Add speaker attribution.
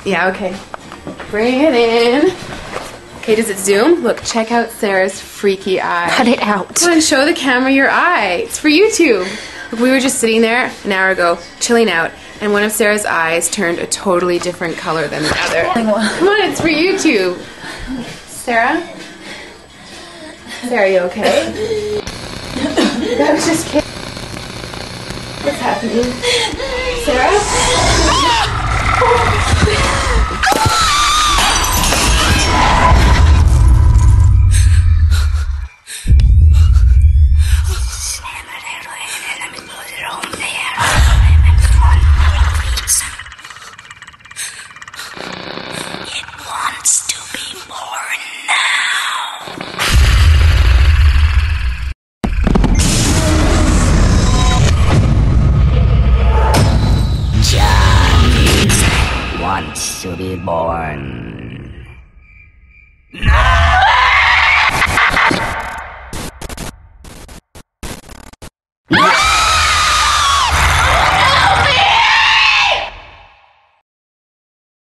Speaker 1: Yeah, okay. Bring it in. Okay, does it zoom? Look, check out Sarah's freaky eye.
Speaker 2: Cut it out.
Speaker 1: Come on, show the camera your eye. It's for YouTube. Look, we were just sitting there an hour ago, chilling out, and one of Sarah's eyes turned a totally different color than the other. Come on, it's for YouTube. Sarah? Sarah, are you okay? That was just kidding. What's happening? Sarah?
Speaker 3: It wants to be born now. John wants to be born. No!